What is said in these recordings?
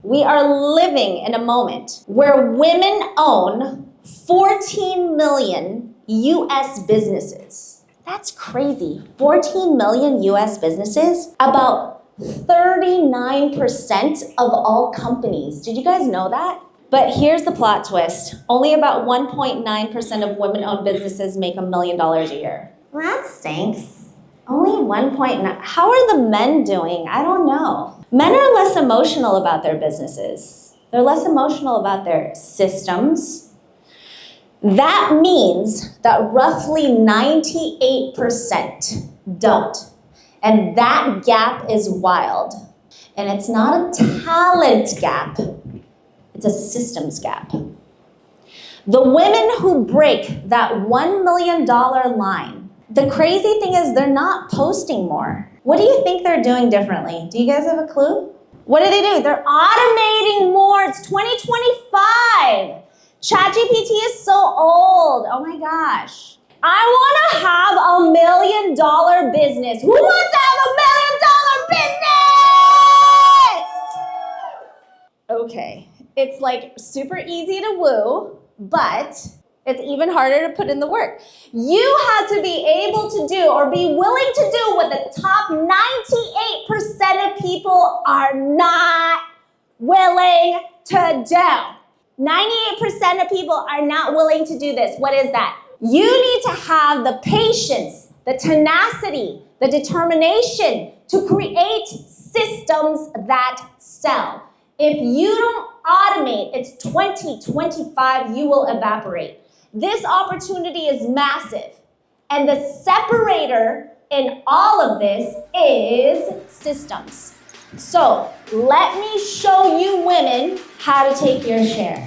We are living in a moment where women own 14 million US businesses. That's crazy. 14 million US businesses, about 39% of all companies. Did you guys know that? But here's the plot twist. Only about 1.9% of women-owned businesses make $1 million a year. Well, that stinks. Only 1.9. How are the men doing? I don't know. Men are less emotional about their businesses. They're less emotional about their systems. That means that roughly 98% don't. And that gap is wild. And it's not a talent gap. It's a systems gap. The women who break that $1 million line, the crazy thing is they're not posting more. What do you think they're doing differently? Do you guys have a clue? What do? They're automating more. It's 2025. ChatGPT is so old. Oh my gosh. I want to have $1 million business. Who wants to have $1 million business? Okay. It's like super easy to woo, but it's even harder to put in the work. You have to be able to do or be willing to do what the top 98% of people are not willing to do. 98% of people are not willing to do this. What is that? You need to have the patience, the tenacity, the determination to create systems that sell. If you don't automate, it's 2025, you will evaporate. This opportunity is massive. And the separator in all of this is systems. So let me show you women how to take your share.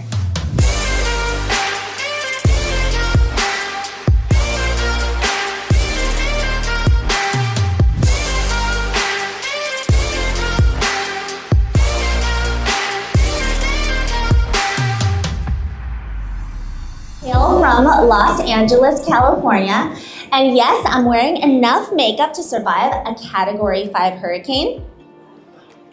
From Los Angeles, California. And yes, I'm wearing enough makeup to survive a Category 5 hurricane.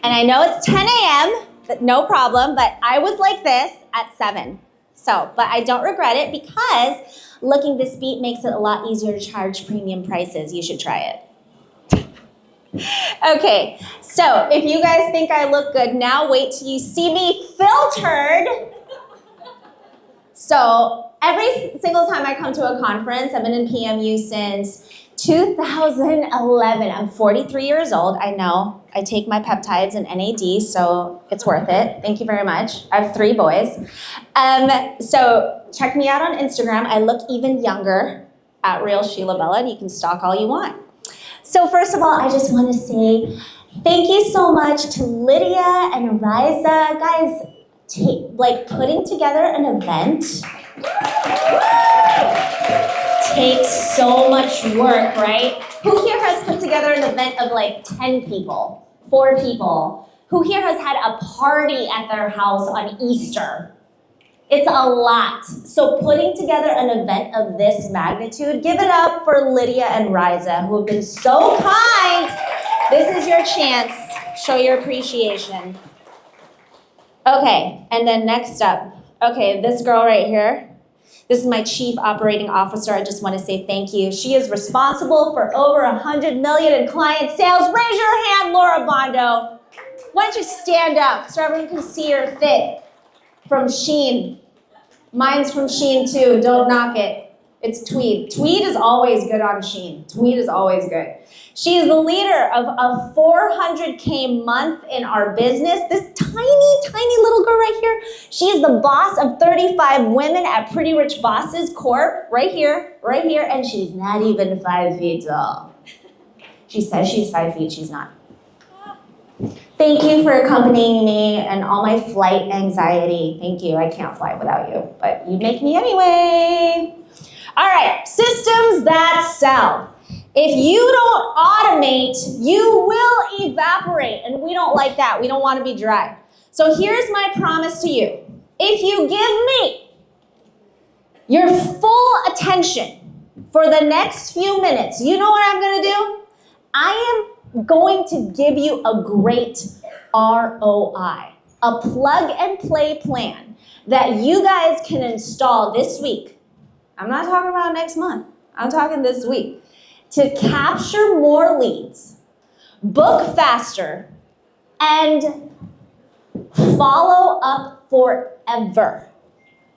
And I know it's 10 a.m., but no problem, but I was like this at 7. But I don't regret it because looking this beat makes it a lot easier to charge premium prices. You should try it. Okay, so if you guys think I look good now, wait till you see me filtered. So every single time I come to a conference, I've been in PMU since 2011. I'm 43 years old. I know. I take my peptides and NAD, so it's worth it. Thank you very much. I have 3 boys. So check me out on Instagram. I look even younger at Real Sheila Bella, and you can stalk all you want. So first of all, I just want to say thank you so much to Lydia and Riza. Guys, putting together an event takes so much work, right? Who here has put together an event of like 10 people, 4 people? Who here has had a party at their house on Easter? It's a lot. So putting together an event of this magnitude, give it up for Lydia and Riza, who have been so kind. This is your chance. Show your appreciation. Okay, and then next up, okay, this girl right here. This is my Chief Operating Officer. I just want to say thank you. She is responsible for over 100 million in client sales. Raise your hand, Laura Bondo. Why don't you stand up so everyone can see your fit from Shein. Mine's from Shein too. Don't knock it. It's tweed. Tweed is always good on Shein. Tweed is always good. She is the leader of a 400K month in our business. This tiny little girl right here. She is the boss of 35 women at Pretty Rich Bosses Corp. Right here, and she's not even 5 feet tall. She says she's 5 feet, she's not. Thank you for accompanying me and all my flight anxiety. Thank you, I can't fly without you, but you make me anyway. All right, systems that sell. If you don't automate, you will evaporate, and we don't like that. We don't want to be dry. So here's my promise to you. If you give me your full attention for the next few minutes, you know what I'm going to do? I am going to give you a great ROI. a plug and play plan that you guys can install this week. I'm not talking about next month. I'm talking this week. To capture more leads, book faster, and follow up forever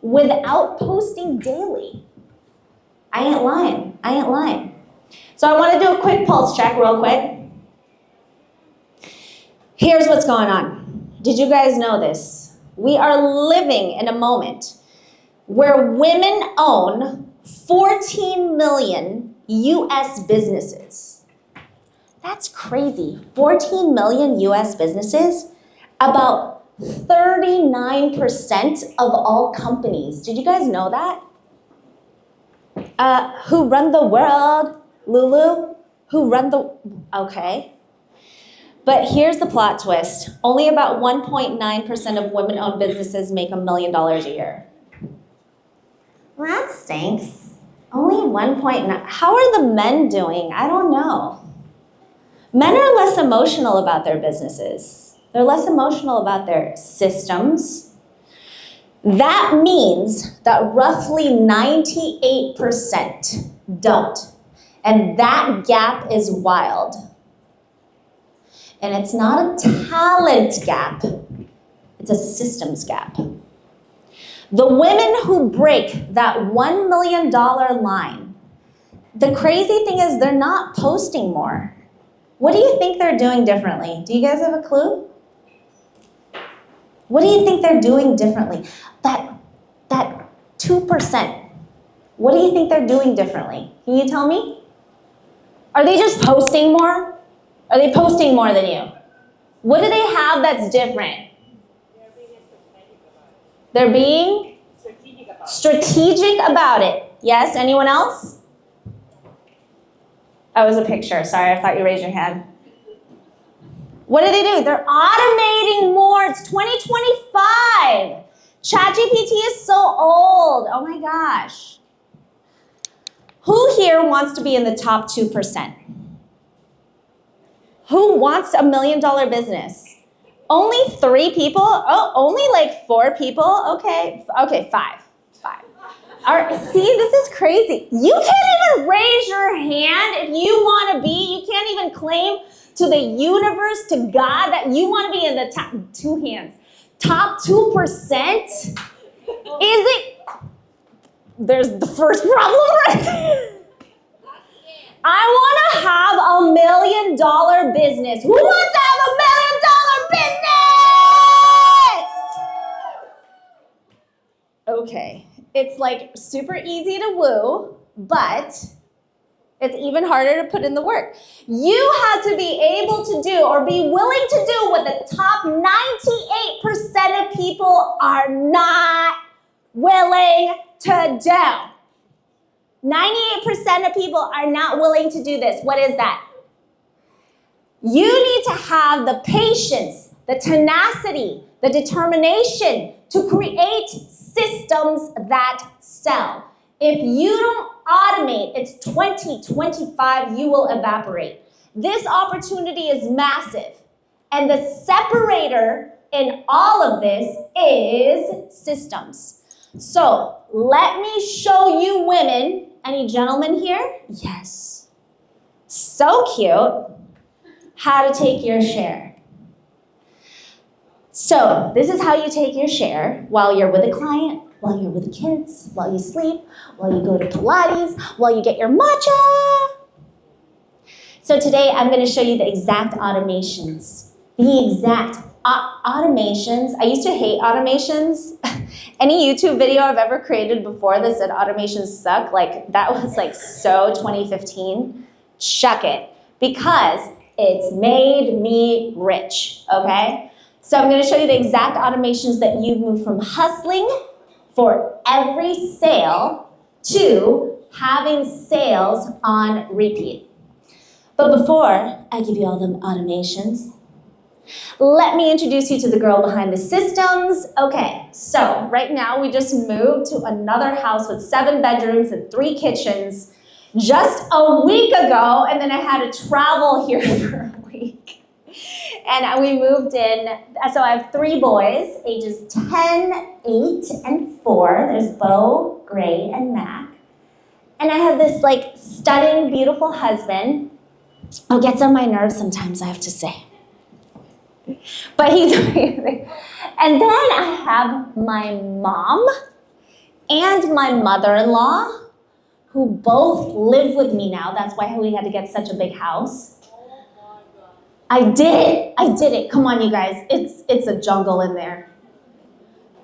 without posting daily. I ain't lying. I ain't lying. So I want to do a quick pulse check real quick. Here's what's going on. Did you guys know this? We are living in a moment where women own 14 million US businesses. That's crazy. 14 million US businesses, about 39% of all companies. Did you guys know that? Who run the world? Lulu? Who run the, okay. But here's the plot twist. Only about 1.9% of women-owned businesses make $1 million a year. Well, that stinks. Only 1.9. How are the men doing? I don't know. Men are less emotional about their businesses. They're less emotional about their systems. That means that roughly 98% don't. And that gap is wild. And it's not a talent gap, it's a systems gap. The women who break that $1 million line, the crazy thing is they're not posting more. What do you think they're doing differently? Do you guys have a clue? What do you think they're doing differently? That 2%, what do you think they're doing differently? Can you tell me? Are they just posting more? Are they posting more than you? What do they have that's different? They're being strategic about it. Yes, anyone else? Oh, it was a picture. Sorry, I thought you raised your hand. What do? They're automating more. It's 2025. ChatGPT is so old. Oh my gosh. Who here wants to be in the top 2%? Who wants $1 million business? Only 3 people? Oh, only like 4 people? Okay, 5. All right, see, this is crazy. You can't even raise your hand if you want to be, you can't even claim to the universe, to God, that you want to be in the top 2 hands. Top 2%? Is it? There's the first problem right there. I want to have $1 million business. Who wants to have $1 million business? Okay, it's like super easy to woo, but it's even harder to put in the work. You have to be able to do or be willing to do what the top 98% of people are not willing to do. 98% of people are not willing to do this. What is that? You need to have the patience, the tenacity, the determination to create systems that sell. If you don't automate, it's 2025, you will evaporate. This opportunity is massive. And the separator in all of this is systems. So let me show you women. Any gentlemen here? Yes. So cute. How to take your share. So this is how you take your share while you're with a client, while you're with the kids, while you sleep, while you go to Pilates, while you get your matcha. So today I'm going to show you the exact automations. The exact automations. I used to hate automations. Any YouTube video I've ever created before that said automations suck, like that was like so 2015. Chuck it. Because it's made me rich, okay? So I'm going to show you the exact automations that you move from hustling for every sale to having sales on repeat. But before I give you all the automations, let me introduce you to the girl behind the systems. Okay, so right now we just moved to another house with 7 bedrooms and 3 kitchens just a week ago, and then I had to travel here for a week. And we moved in, so I have 3 boys, ages 10, 8, and 4. There's Bo, Gray, and Mac. And I have this like stunning, beautiful husband who gets on my nerves sometimes, I have to say. But he's amazing. And then I have my mom and my mother-in-law, who both live with me now. That's why we had to get such a big house. I did it. Come on, you guys. It's a jungle in there.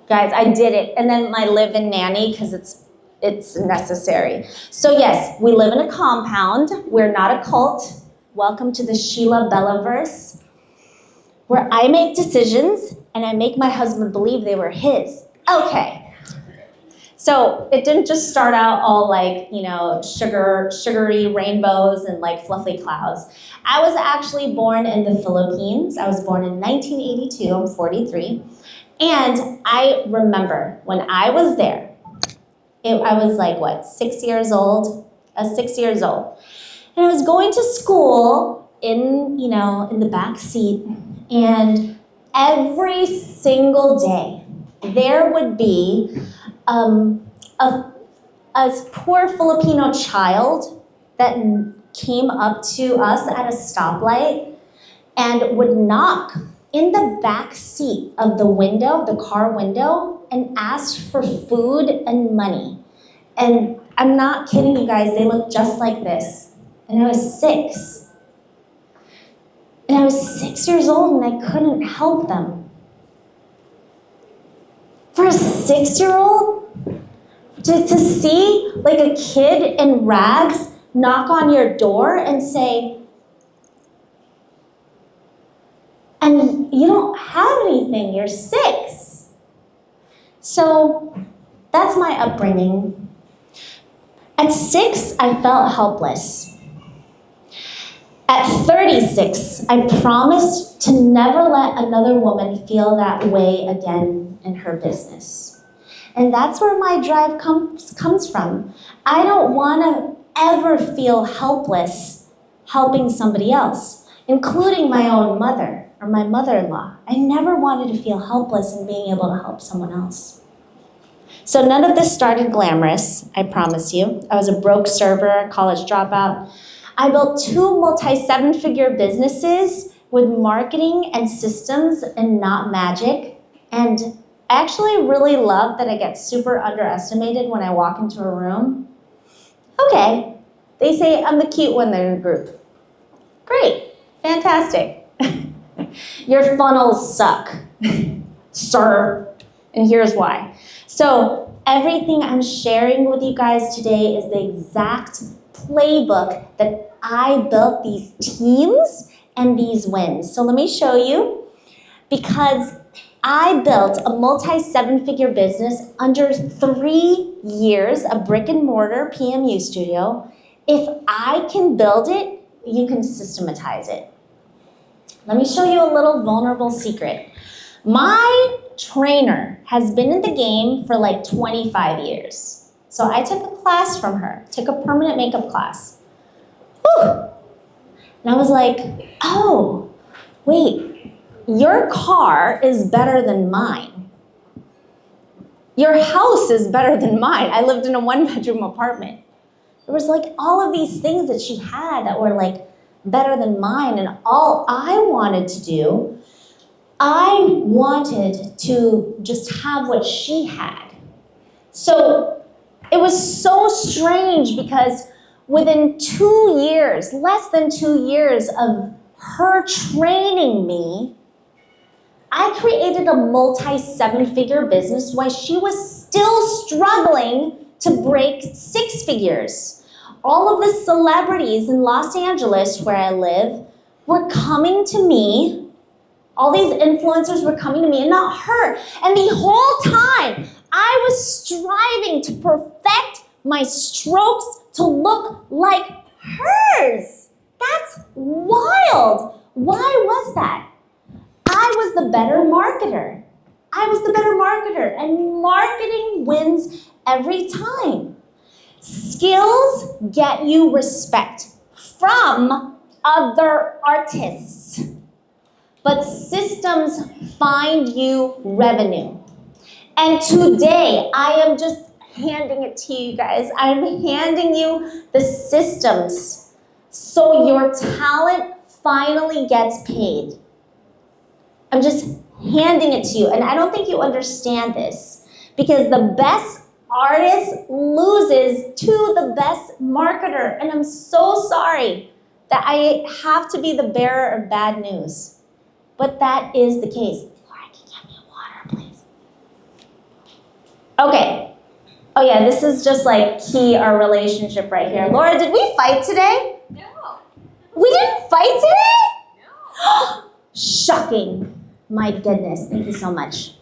Guys, I did it. And then my live-in nanny, because it's necessary. So yes, we live in a compound. We're not a cult. Welcome to the Sheila Bella verse, where I make decisions and I make my husband believe they were his. Okay. So it didn't just start out all like, you know, sugary rainbows and like fluffy clouds. I was actually born in the Philippines. I was born in 1982, I'm 43. And I remember when I was there, I was like, 6 years old? 6 years old. And I was going to school in the back seat, and every single day there would be a poor Filipino child that came up to us at a stoplight and would knock in the back seat of the window, the car window, and asked for food and money. And I'm not kidding you guys, they look just like this. And I was 6. And I was 6 years old and I couldn't help them. For a 6-year-old, to see like a kid in rags knock on your door and say, and you don't have anything, you're 6. So that's my upbringing. At 6, I felt helpless. At 36, I promised to never let another woman feel that way again in her business. And that's where my drive comes from. I don't want to ever feel helpless helping somebody else, including my own mother or my mother-in-law. I never wanted to feel helpless in being able to help someone else. So none of this started glamorous, I promise you. I was a broke server, college dropout. I built 2 multi-7-figure businesses with marketing and systems and not magic. And I actually really love that I get super underestimated when I walk into a room. Okay, they say I'm the cute one in the group. Great, fantastic. Your funnels suck, sir, and here's why. So everything I'm sharing with you guys today is the exact playbook that I built these teams and these wins. So let me show you, because I built a multi-7-figure business under 3 years, a brick and mortar PMU studio. If I can build it, you can systematize it. Let me show you a little vulnerable secret. My trainer has been in the game for like 25 years. So I took a class from her, took a permanent makeup class. Whew. And I was like, oh, wait, your car is better than mine. Your house is better than mine. I lived in a 1-bedroom apartment. There was like all of these things that she had that were like better than mine, and all I wanted to do, I wanted to just have what she had. So it was so strange because within 2 years, less than 2 years of her training me, I created a multi-7-figure business while she was still struggling to break 6 figures. All of the celebrities in Los Angeles, where I live, were coming to me. All these influencers were coming to me and not her. And the whole time, I was striving to perfect my strokes to look like hers. That's wild. Why was that? I was the better marketer. And marketing wins every time. Skills get you respect from other artists. but systems find you revenue. And today, I am just handing it to you guys. I'm handing you the systems so your talent finally gets paid. I'm just handing it to you. And I don't think you understand this because the best artist loses to the best marketer. And I'm so sorry that I have to be the bearer of bad news. But that is the case. Laura, can you get me water, please? Okay. Oh yeah, this is just like key our relationship right here. Laura, did we fight today? No. We didn't fight today? No. Shocking. My goodness, thank you so much.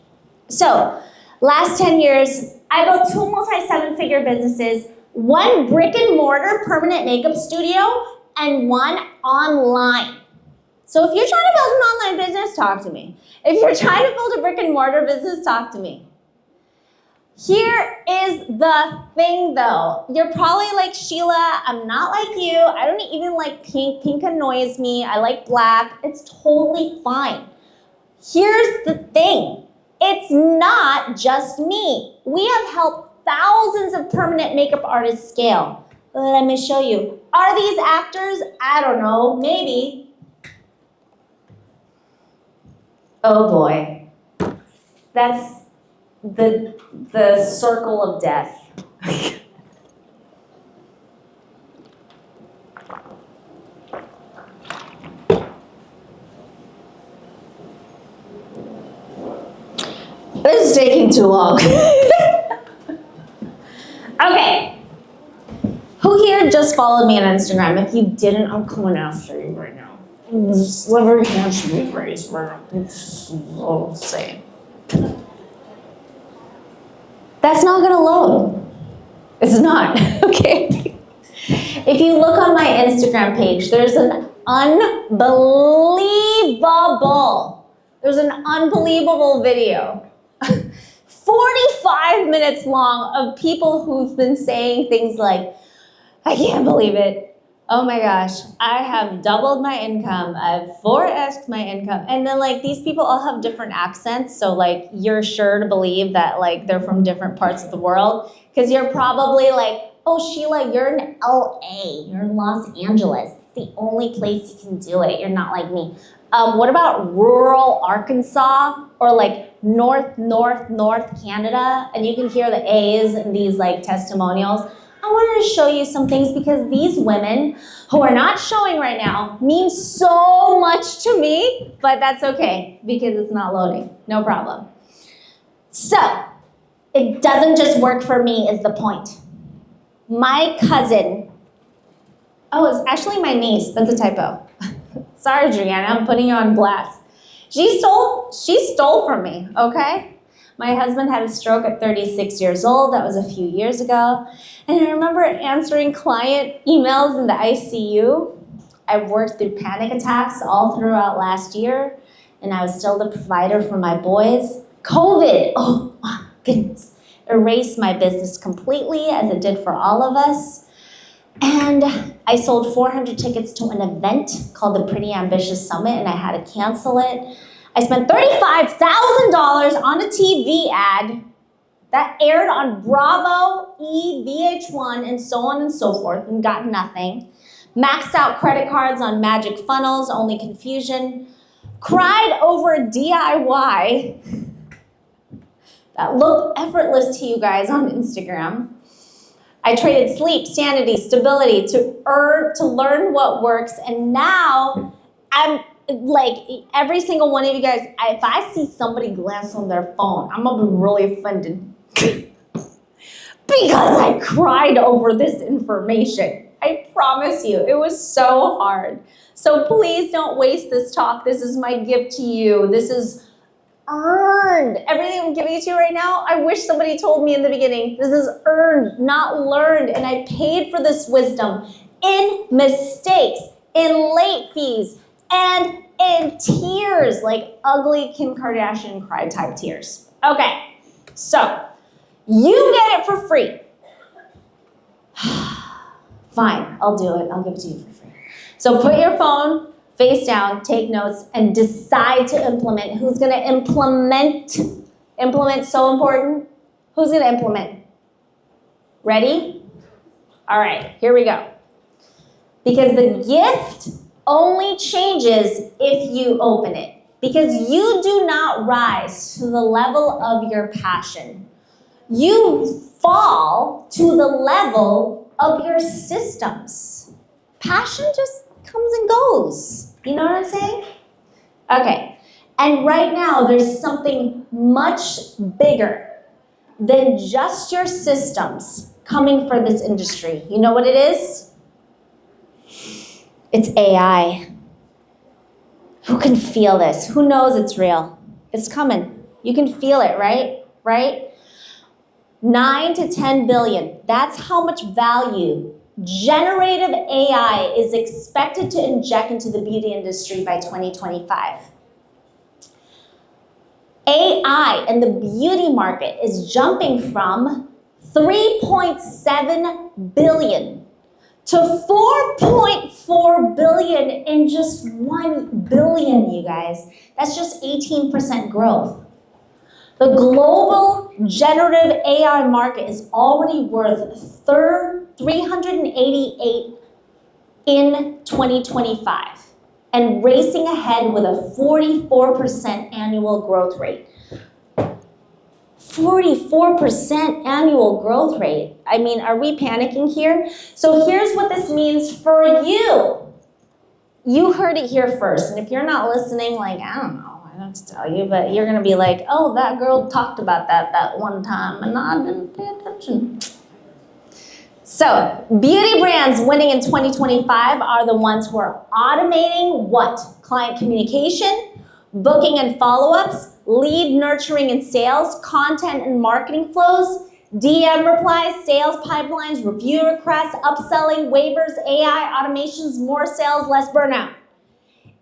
So, last 10 years, I built 2 multi-7-figure businesses, 1 brick and mortar permanent makeup studio, and 1 online. So if you're trying to build an online business, talk to me. If you're trying to build a brick and mortar business, talk to me. Here is the thing though. You're probably like, Sheila, I'm not like you. I don't even like pink. Pink annoys me. I like black. It's totally fine. Here's the thing. It's not just me. We have helped thousands of permanent makeup artists scale. Let me show you. Are these actors? I don't know, maybe. Oh boy. That's the circle of death. This is taking too long. Okay. Who here just followed me on Instagram? If you didn't, I'm coming after you right now. Every hand should be raised right now. It's all the same. That's not gonna load. It's not, okay? If you look on my Instagram page, there's an unbelievable video. 45 minutes long of people who've been saying things like, I can't believe it. Oh my gosh, I have doubled my income. I've 4x'd my income. And then like these people all have different accents. So like you're sure to believe that like they're from different parts of the world. Because you're probably like, oh Sheila, you're in LA. You're in Los Angeles. It's the only place you can do it. You're not like me. What about rural Arkansas or like North Canada? And you can hear the A's in these like testimonials. I wanted to show you some things because these women who are not showing right now mean so much to me, but that's okay because it's not loading, no problem. So, it doesn't just work for me is the point. My cousin, oh, it's actually my niece, that's a typo. Sorry, Adriana, I'm putting you on blast. She stole from me, okay? My husband had a stroke at 36 years old. That was a few years ago. And I remember answering client emails in the ICU. I've worked through panic attacks all throughout last year, and I was still the provider for my boys. COVID, oh my goodness, erased my business completely as it did for all of us. And I sold 400 tickets to an event called the Pretty Ambitious Summit, and I had to cancel it. I spent $35,000 on a TV ad that aired on Bravo, VH1, and so on and so forth, and got nothing. Maxed out credit cards on Magic Funnels, only confusion. Cried over a DIY that looked effortless to you guys on Instagram. I traded sleep, sanity, stability to learn what works, and now I'm like every single one of you guys, if I see somebody glance on their phone, I'm gonna be really offended because I cried over this information. I promise you, it was so hard. So please don't waste this talk. This is my gift to you. This is earned. Everything I'm giving it to you right now, I wish somebody told me in the beginning. This is earned, not learned. And I paid for this wisdom in mistakes, in late fees, and in tears, like ugly Kim Kardashian cry type tears. Okay, so you get it for free. Fine, I'll do it. I'll give it to you for free. So put your phone face down, take notes, and decide to implement. Who's gonna implement? Implement, so important. Who's gonna implement? Ready? All right, here we go. Because the gift only changes if you open it. Because you do not rise to the level of your passion. You fall to the level of your systems. Passion just comes and goes. You know what I'm saying? Okay, and right now there's something much bigger than just your systems coming for this industry. You know what it is? It's AI. Who can feel this? Who knows it's real? It's coming. You can feel it, right? Right? 9 to 10 billion. That's how much value generative AI is expected to inject into the beauty industry by 2025. AI in the beauty market is jumping from 3.7 billion to 4.4 billion in just 1 billion, you guys. That's just 18% growth. The global generative AI market is already worth 388 in 2025 and racing ahead with a 44% annual growth rate. 44% annual growth rate. I mean, are we panicking here? So here's what this means for you. You heard it here first. And if you're not listening, like, I don't know, I don't have to tell you, but you're gonna be like, oh, that girl talked about that one time and I didn't pay attention. So, beauty brands winning in 2025 are the ones who are automating what? Client communication, booking and follow-ups, lead nurturing and sales, content and marketing flows, DM replies, sales pipelines, review requests, upselling, waivers, AI, automations, more sales, less burnout.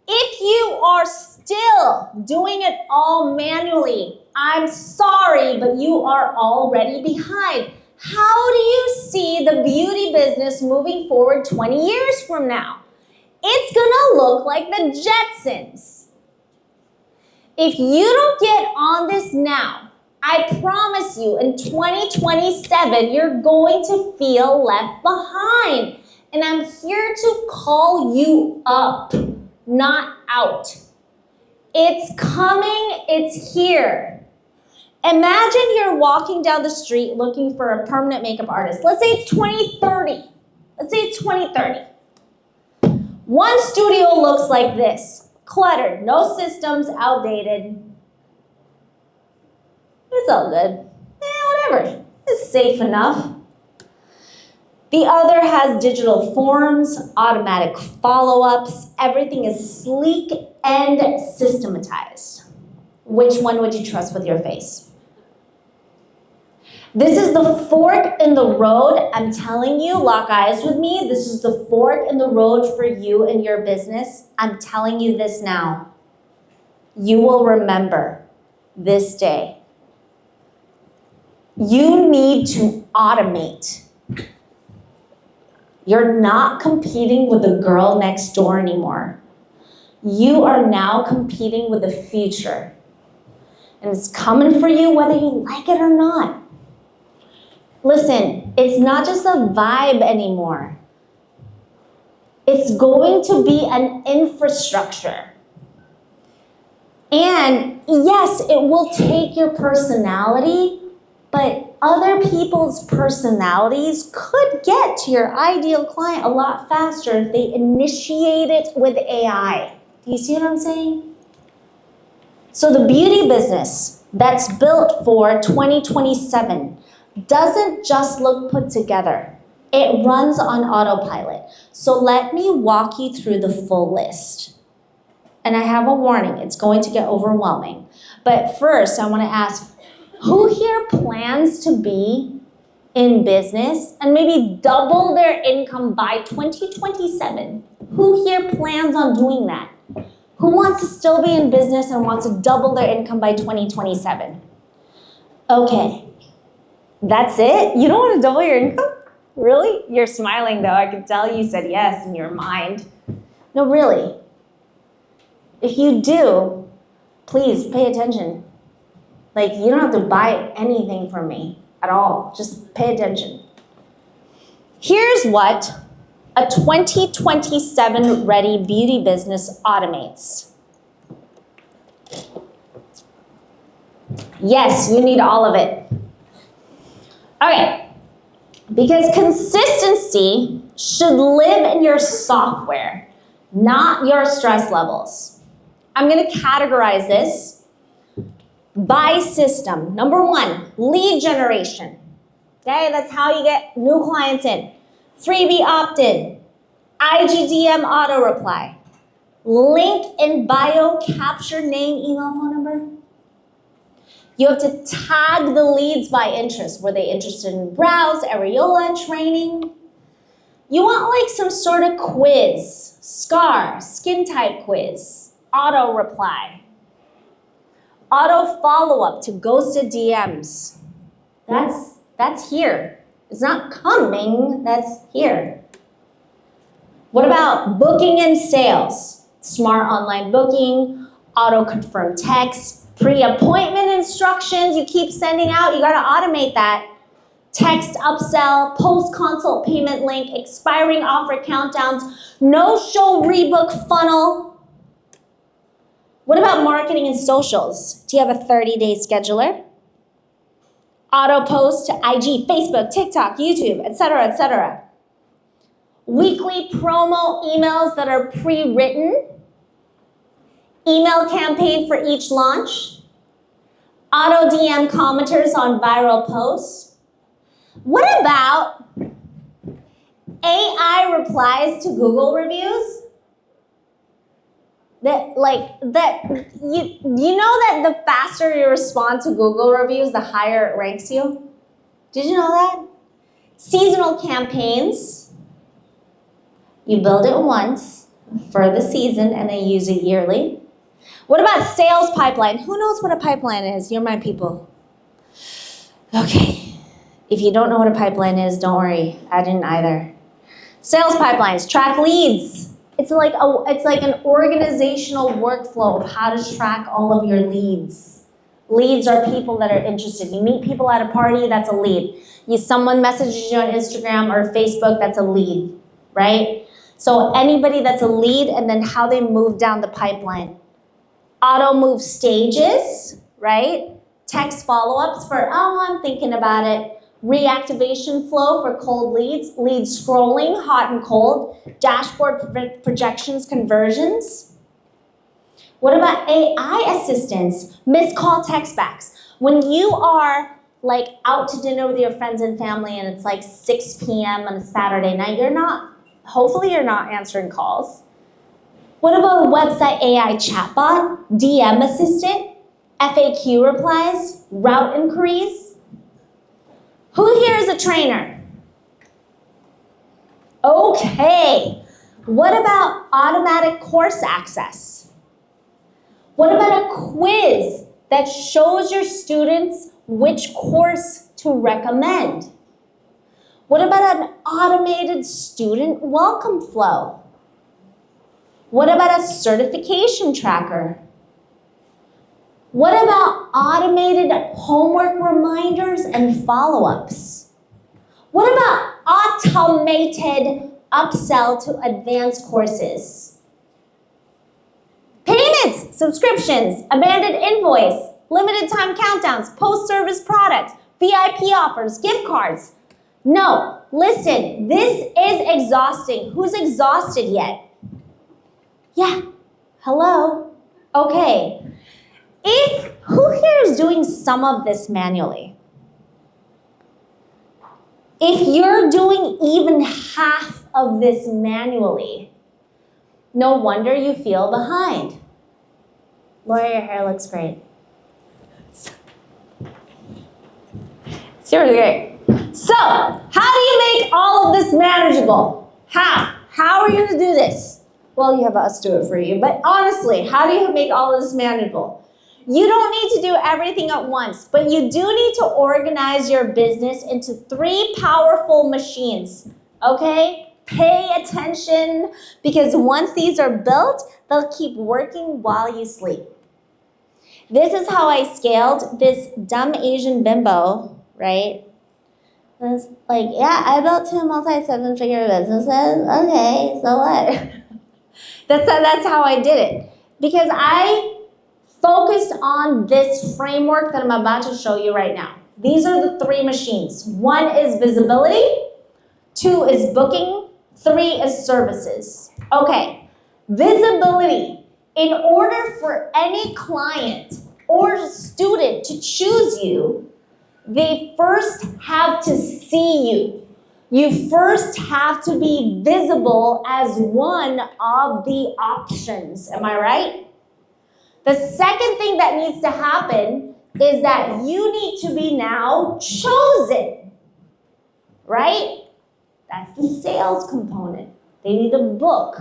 If you are still doing it all manually, I'm sorry, but you are already behind. How do you see the beauty business moving forward 20 years from now? It's gonna look like the Jetsons. If you don't get on this now, I promise you in 2027, you're going to feel left behind. And I'm here to call you up, not out. It's coming, it's here. Imagine you're walking down the street looking for a permanent makeup artist. Let's say it's 2030. Let's say it's 2030. One studio looks like this. Cluttered, no systems, outdated. It's all good. Whatever. It's safe enough. The other has digital forms, automatic follow-ups. Everything is sleek and systematized. Which one would you trust with your face? This is the fork in the road. I'm telling you, lock eyes with me. This is the fork in the road for you and your business. I'm telling you this now. You will remember this day. You need to automate. You're not competing with the girl next door anymore. You are now competing with the future. And it's coming for you whether you like it or not. Listen, it's not just a vibe anymore. It's going to be an infrastructure. And yes, it will take your personality, but other people's personalities could get to your ideal client a lot faster if they initiate it with AI. Do you see what I'm saying? So the beauty business that's built for 2027 doesn't just look put together. It runs on autopilot. So let me walk you through the full list. And I have a warning, it's going to get overwhelming. But first, I want to ask, who here plans to be in business and maybe double their income by 2027? Who here plans on doing that? Who wants to still be in business and wants to double their income by 2027? Okay. That's it? You don't want to double your income? Really? You're smiling though. I can tell you said yes in your mind. No, really. If you do, please pay attention. Like, you don't have to buy anything from me at all. Just pay attention. Here's what a 2027 ready beauty business automates. Yes, you need all of it. Okay, because consistency should live in your software, not your stress levels. I'm going to categorize this by system. Number one, lead generation. Okay, that's how you get new clients in. Freebie opt-in, IGDM auto reply, link in bio, capture name, email, phone number. You have to tag the leads by interest. Were they interested in brows, areola, training? You want like some sort of quiz, scar, skin type quiz, auto reply, auto follow-up to ghosted DMs. That's here. It's not coming, that's here. What about booking and sales? Smart online booking, auto confirm text, pre-appointment instructions you keep sending out, you gotta automate that. Text upsell, post-consult payment link, expiring offer countdowns, no-show rebook funnel. What about marketing and socials? Do you have a 30-day scheduler? Auto post to IG, Facebook, TikTok, YouTube, etc., etc. Weekly promo emails that are pre-written. Email campaign for each launch. Auto DM commenters on viral posts. What about AI replies to Google reviews? You know that the faster you respond to Google reviews, the higher it ranks you? Did you know that? Seasonal campaigns. You build it once for the season and then use it yearly. What about sales pipeline? Who knows what a pipeline is? You're my people. Okay. If you don't know what a pipeline is, don't worry. I didn't either. Sales pipelines, track leads. It's like an organizational workflow of how to track all of your leads. Leads are people that are interested. You meet people at a party, that's a lead. Someone messages you on Instagram or Facebook, that's a lead, right? So anybody that's a lead, and then how they move down the pipeline. Auto move stages, right? Text follow-ups for, oh, I'm thinking about it. Reactivation flow for cold leads. Lead scrolling, hot and cold. Dashboard projections, conversions. What about AI assistance? Missed call text backs. When you are like out to dinner with your friends and family and it's like 6 p.m. on a Saturday night, hopefully you're not answering calls. What about a website AI chatbot, DM assistant, FAQ replies, route inquiries? Who here is a trainer? Okay. What about automatic course access? What about a quiz that shows your students which course to recommend? What about an automated student welcome flow? What about a certification tracker? What about automated homework reminders and follow-ups? What about automated upsell to advanced courses? Payments, subscriptions, abandoned invoice, limited time countdowns, post-service products, VIP offers, gift cards. No, listen, this is exhausting. Who's exhausted yet? Yeah, hello? Okay. Who here is doing some of this manually? If you're doing even half of this manually, no wonder you feel behind. Laura, your hair looks great. Seriously great. So, how do you make all of this manageable? How? How are you going to do this? Well, you have us do it for you, but honestly, how do you make all of this manageable? You don't need to do everything at once, but you do need to organize your business into 3 powerful machines, okay? Pay attention, because once these are built, they'll keep working while you sleep. This is how I scaled this dumb Asian bimbo, right? It's like, yeah, I built 2 multi-7-figure businesses. Okay, so what? That's how I did it. Because I focused on this framework that I'm about to show you right now. These are the 3 machines. 1 is visibility, 2 is booking, 3 is services. Okay, visibility. In order for any client or student to choose you, they first have to see you. You first have to be visible as one of the options. Am I right? The second thing that needs to happen is that you need to be now chosen. Right? That's the sales component. They need a book.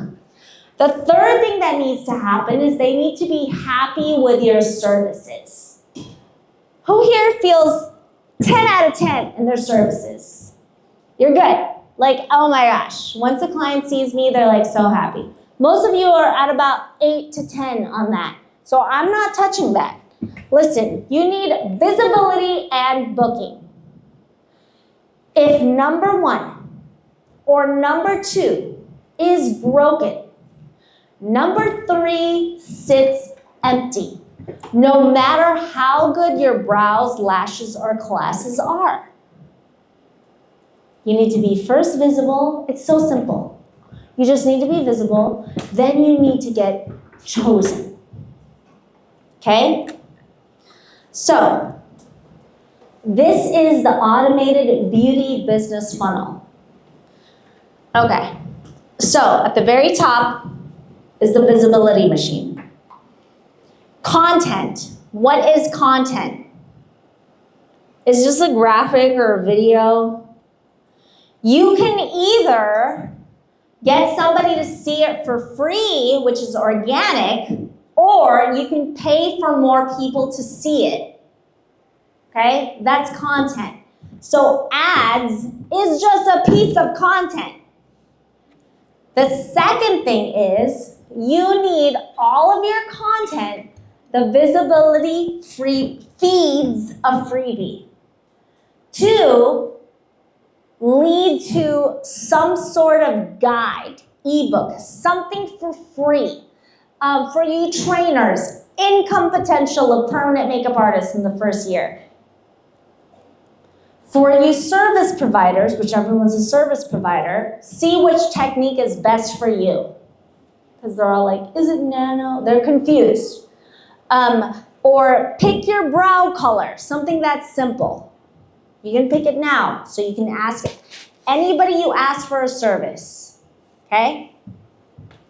The third thing that needs to happen is they need to be happy with your services. Who here feels 10 out of 10 in their services? You're good. Like, oh my gosh, once a client sees me, they're like so happy. Most of you are at about 8 to 10 on that. So I'm not touching that. Listen, you need visibility and booking. If number 1 or number 2 is broken, number 3 sits empty, no matter how good your brows, lashes, or glasses are. You need to be first visible. It's so simple. You just need to be visible. Then you need to get chosen. Okay? So, this is the automated beauty business funnel. Okay. So, at the very top is the visibility machine. Content. What is content? It's just a graphic or a video. You can either get somebody to see it for free, which is organic, or you can pay for more people to see it. Okay? That's content. So ads is just a piece of content. The second thing is you need all of your content, the visibility feeds a freebie, to lead to some sort of guide, ebook, something for free. For you trainers, income potential of permanent makeup artists in the first year. For you service providers, whichever one's a service provider, see which technique is best for you. Because they're all like, is it nano? They're confused. Or pick your brow color, something that's simple. You can pick it now, so you can ask it. Anybody you ask for a service, okay?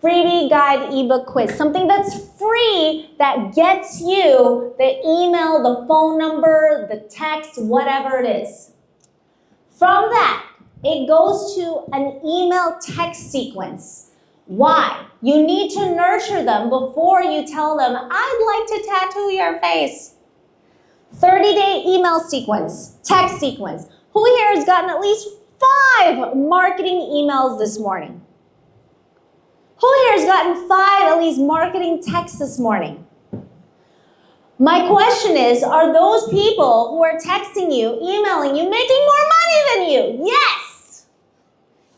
Freebie, guide, ebook, quiz, something that's free that gets you the email, the phone number, the text, whatever it is. From that, it goes to an email text sequence. Why? You need to nurture them before you tell them, I'd like to tattoo your face. 30-day email sequence, text sequence. Who here has gotten at least 5 marketing emails this morning? Who here has gotten 5 at least marketing texts this morning? My question is, are those people who are texting you, emailing you, making more money than you? Yes!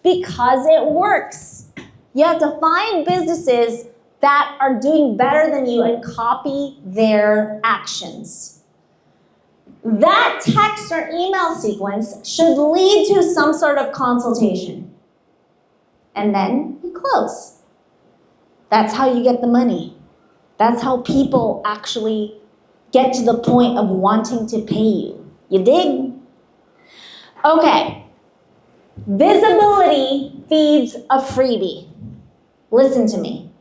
Because it works. You have to find businesses that are doing better than you and copy their actions. That text or email sequence should lead to some sort of consultation. And then you close. That's how you get the money. That's how people actually get to the point of wanting to pay you. You dig? Okay. Visibility feeds a freebie. Listen to me.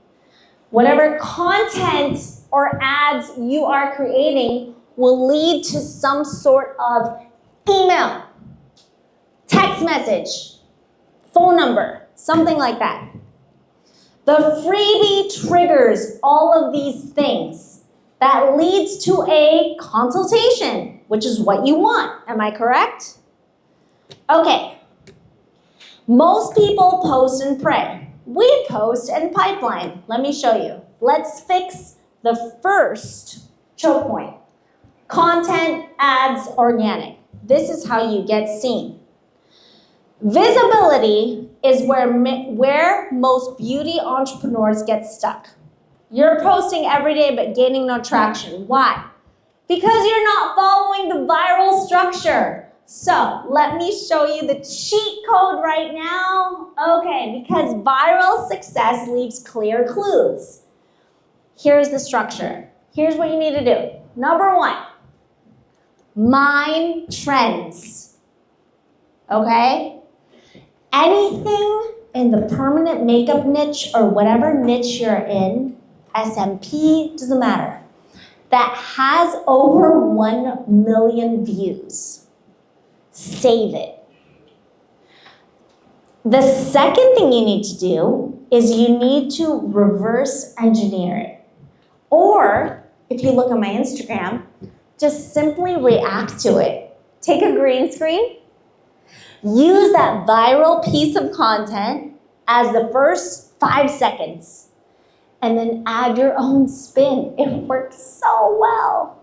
Whatever content or ads you are creating will lead to some sort of email, text message, phone number, something like that. The freebie triggers all of these things. That leads to a consultation, which is what you want. Am I correct? Okay. Most people post and pray. We post and pipeline. Let me show you. Let's fix the first choke point. Content, ads, organic. This is how you get seen. Visibility is where most beauty entrepreneurs get stuck. You're posting every day but gaining no traction. Why? Because you're not following the viral structure. So let me show you the cheat code right now. Okay, because viral success leaves clear clues. Here's the structure. Here's what you need to do. Number 1, mine trends. Okay? Anything in the permanent makeup niche or whatever niche you're in, SMP, doesn't matter, that has over 1 million views, save it. The second thing you need to do is you need to reverse engineer it. Or, if you look at my Instagram, just simply react to it. Take a green screen, use that viral piece of content as the first 5 seconds, and then add your own spin. It works so well.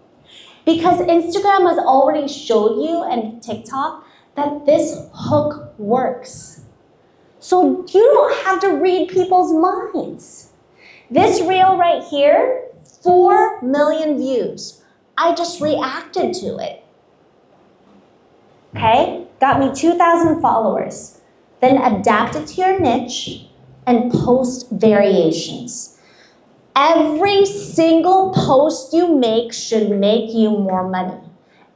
Because Instagram has already showed you, and TikTok, that this hook works. So you don't have to read people's minds. This reel right here, 4 million views. I just reacted to it. Okay? Got me 2,000 followers. Then adapt it to your niche and post variations. Every single post you make should make you more money.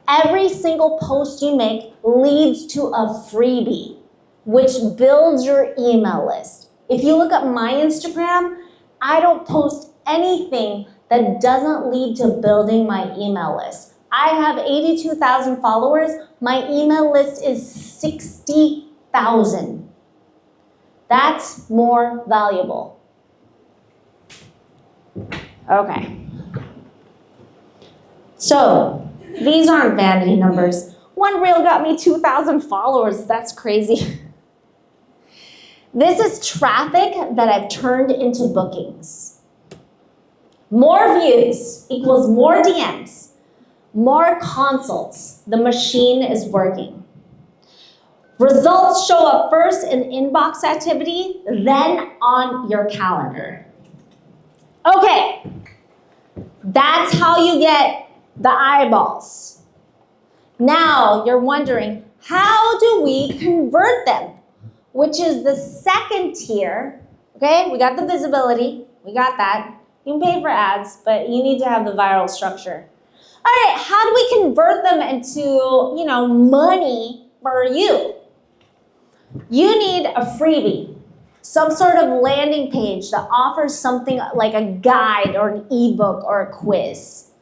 Every single post you make leads to a freebie, which builds your email list. If you look at my Instagram, I don't post anything that doesn't lead to building my email list. I have 82,000 followers. My email list is 60,000. That's more valuable. Okay. So, these aren't vanity numbers. One reel got me 2,000 followers. That's crazy. This is traffic that I've turned into bookings. More views equals more DMs, more consults. The machine is working. Results show up first in inbox activity, then on your calendar. Okay, that's how you get the eyeballs. Now you're wondering, how do we convert them? Which is the second tier. Okay, we got the visibility, we got that. You can pay for ads, but you need to have the viral structure. All right, how do we convert them into, money for you? You need a freebie, some sort of landing page that offers something like a guide or an ebook or a quiz.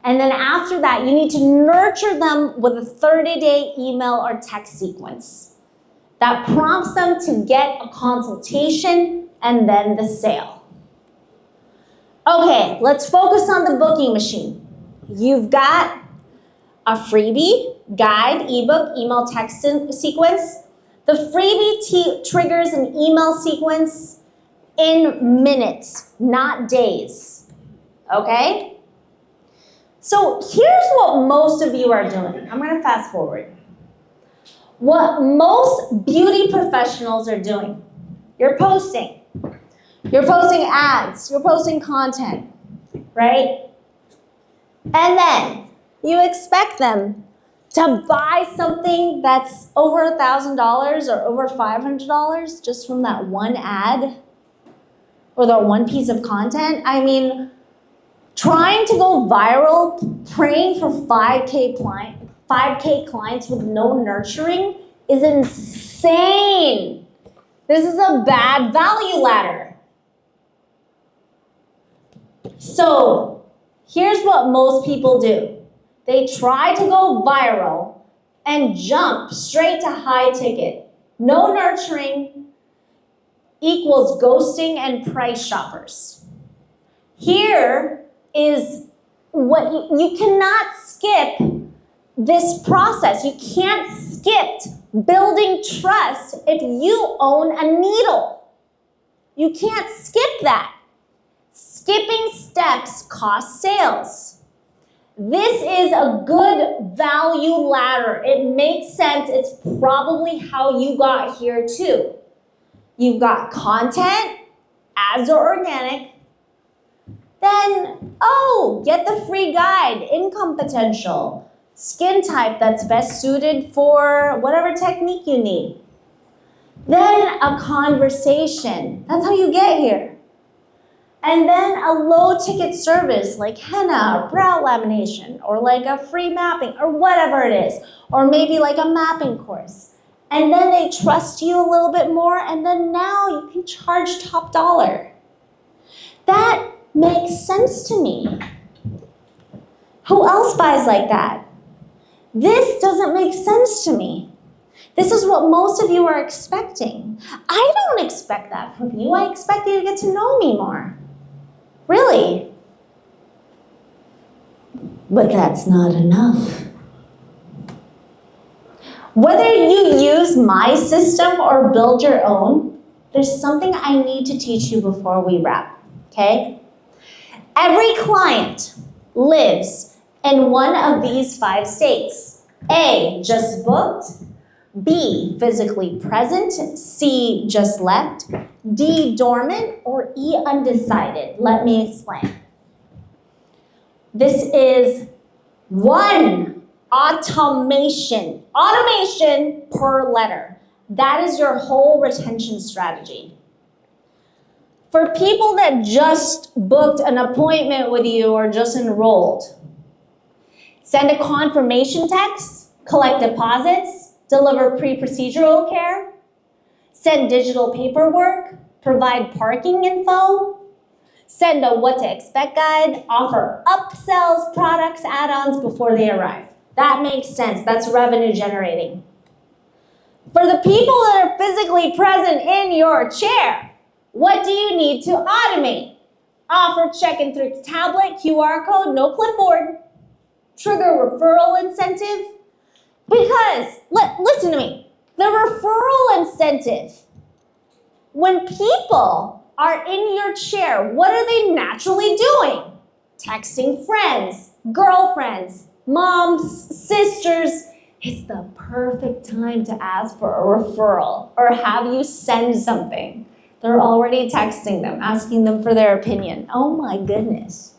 And then after that, you need to nurture them with a 30-day email or text sequence that prompts them to get a consultation and then the sale. Okay, let's focus on the booking machine. You've got a freebie, guide, ebook, email, text sequence. The freebie triggers an email sequence in minutes, not days. Okay? So here's what most of you are doing. I'm going to fast forward. What most beauty professionals are doing. You're posting. You're posting ads. You're posting content, right? And then you expect them to buy something that's over $1,000 or over $500 just from that one ad or that one piece of content. I mean, trying to go viral, praying for 5K clients with no nurturing is insane. This is a bad value ladder. So here's what most people do. They try to go viral and jump straight to high ticket. No nurturing equals ghosting and price shoppers. Here is what you cannot skip this process. You can't skip building trust if you own a needle. You can't skip that. Skipping steps costs sales. This is a good value ladder. It makes sense. It's probably how you got here too. You've got content, ads are organic. Then, get the free guide, income potential, skin type that's best suited for whatever technique you need. Then a conversation. That's how you get here. And then a low ticket service like henna or brow lamination or like a free mapping or whatever it is. Or maybe like a mapping course. And then they trust you a little bit more and then now you can charge top dollar. That makes sense to me. Who else buys like that? This doesn't make sense to me. This is what most of you are expecting. I don't expect that from you. I expect you to get to know me more. Really. But that's not enough. Whether you use my system or build your own, there's something I need to teach you before we wrap, okay? Every client lives in one of these 5 states. A, just booked. B, physically present. C, just left. D, dormant. Or E, undecided. Let me explain. This is one automation. Automation per letter. That is your whole retention strategy. For people that just booked an appointment with you or just enrolled, send a confirmation text, collect deposits, deliver pre-procedural care, send digital paperwork, provide parking info, send a what to expect guide, offer upsells, products, add-ons before they arrive. That makes sense. That's revenue generating. For the people that are physically present in your chair, what do you need to automate? Offer check-in through tablet, QR code, no clipboard. Trigger referral incentive. Because, listen to me, the referral incentive, when people are in your chair, what are they naturally doing? Texting friends, girlfriends, moms, sisters. It's the perfect time to ask for a referral or have you send something. They're already texting them, asking them for their opinion. Oh my goodness.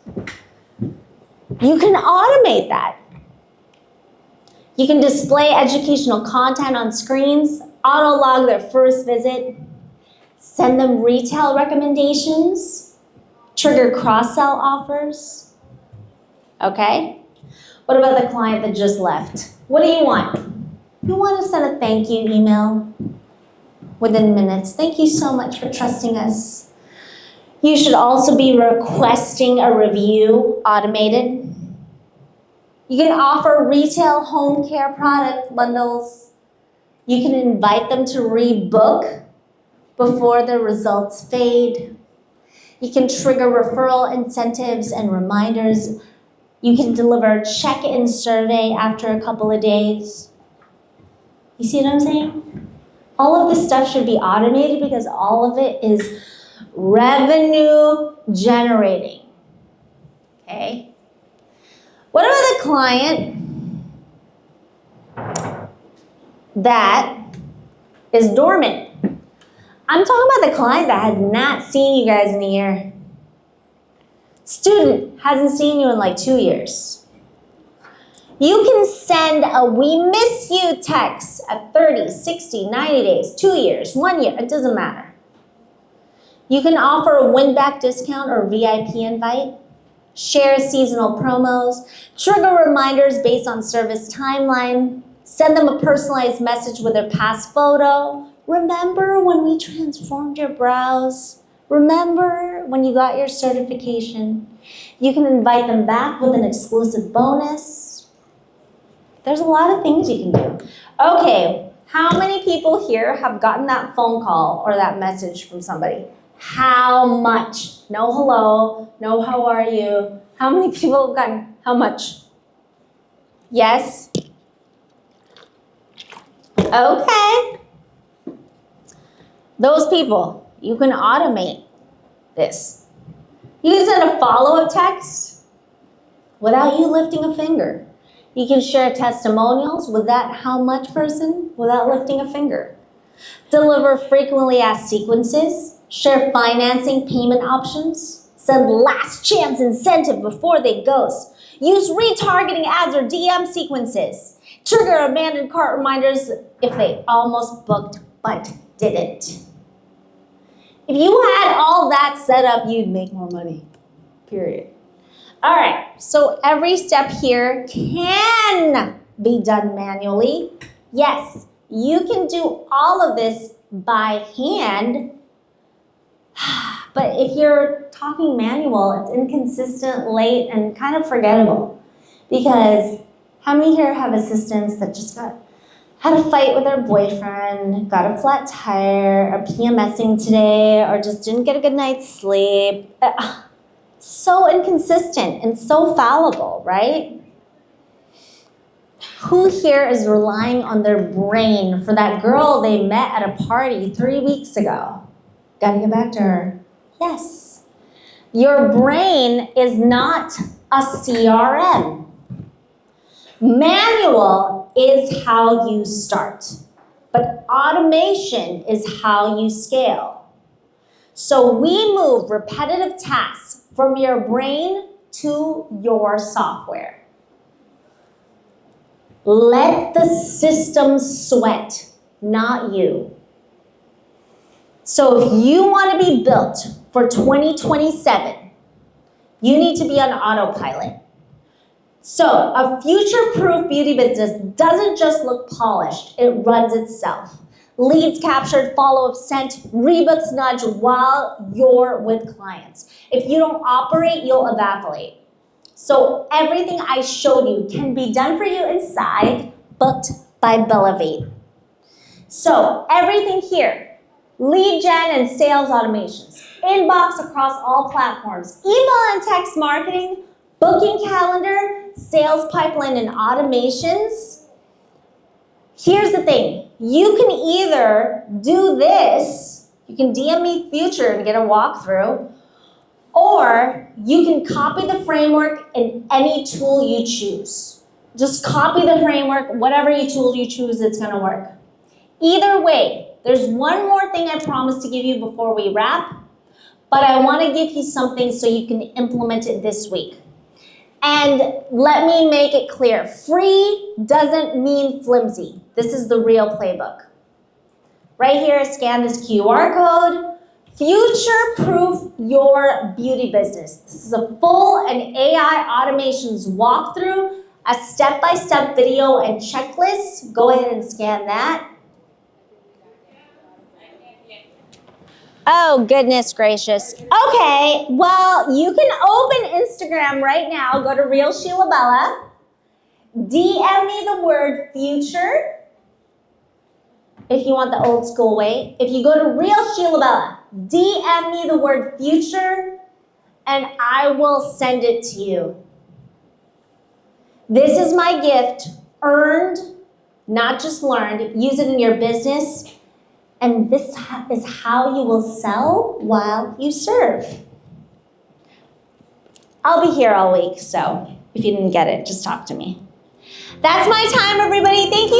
You can automate that. You can display educational content on screens, auto-log their first visit, send them retail recommendations, trigger cross-sell offers. Okay? What about the client that just left? What do you want? You want to send a thank you email within minutes. Thank you so much for trusting us. You should also be requesting a review automated. You can offer retail home care product bundles. You can invite them to rebook before the results fade. You can trigger referral incentives and reminders. You can deliver check-in survey after a couple of days. You see what I'm saying? All of this stuff should be automated because all of it is revenue generating. Okay? What about the client that is dormant? I'm talking about the client that has not seen you guys in a year. Student hasn't seen you in like 2 years. You can send a we miss you text at 30, 60, 90 days, 2 years, 1 year, it doesn't matter. You can offer a win-back discount or VIP invite, share seasonal promos, trigger reminders based on service timeline, send them a personalized message with their past photo. Remember when we transformed your brows? Remember when you got your certification? You can invite them back with an exclusive bonus. There's a lot of things you can do. Okay, how many people here have gotten that phone call or that message from somebody? How much? No hello, no how are you. How many people have gotten, how much? Yes? Okay. Those people, you can automate this. You can send a follow-up text without you lifting a finger. You can share testimonials with that how much person without lifting a finger. Deliver frequently asked sequences. Share financing payment options. Send last chance incentive before they ghost. Use retargeting ads or DM sequences. Trigger abandoned cart reminders if they almost booked but didn't. If you had all that set up, you'd make more money, period. All right, so every step here can be done manually. Yes, you can do all of this by hand, but if you're talking manual, it's inconsistent, late, and kind of forgettable. Because how many here have assistants that just had a fight with their boyfriend, got a flat tire, are PMSing today, or just didn't get a good night's sleep? So inconsistent and so fallible, right? Who here is relying on their brain for that girl they met at a party 3 weeks ago? Gotta get back to her. Yes. Your brain is not a CRM. Manual is how you start, but automation is how you scale. So we move repetitive tasks from your brain to your software. Let the system sweat, not you. So if you want to be built for 2027, you need to be on autopilot. So a future-proof beauty business doesn't just look polished, it runs itself. Leads captured, follow-up sent, rebooks nudge while you're with clients. If you don't operate, you'll evaporate. So everything I showed you can be done for you inside, booked by Bellevate. So everything here, lead gen and sales automations, inbox across all platforms, email and text marketing, booking calendar, sales pipeline and automations. Here's the thing, you can either do this, you can DM me future and get a walkthrough, or you can copy the framework in any tool you choose. Just copy the framework, whatever tool you choose, it's gonna work. Either way, there's one more thing I promised to give you before we wrap, but I wanna give you something so you can implement it this week. And let me make it clear, free doesn't mean flimsy. This is the real playbook. Right here, scan this QR code. Future-proof your beauty business. This is a full and AI automations walkthrough, a step-by-step video and checklist. Go ahead and scan that. Oh, goodness gracious. Okay, well, you can open Instagram right now. Go to Real Sheila Bella. DM me the word future if you want the old school way. If you go to Real Sheila Bella, DM me the word future and I will send it to you. This is my gift, earned, not just learned. Use it in your business. And this is how you will sell while you serve. I'll be here all week, so if you didn't get it, just talk to me. That's my time, everybody. Thank you.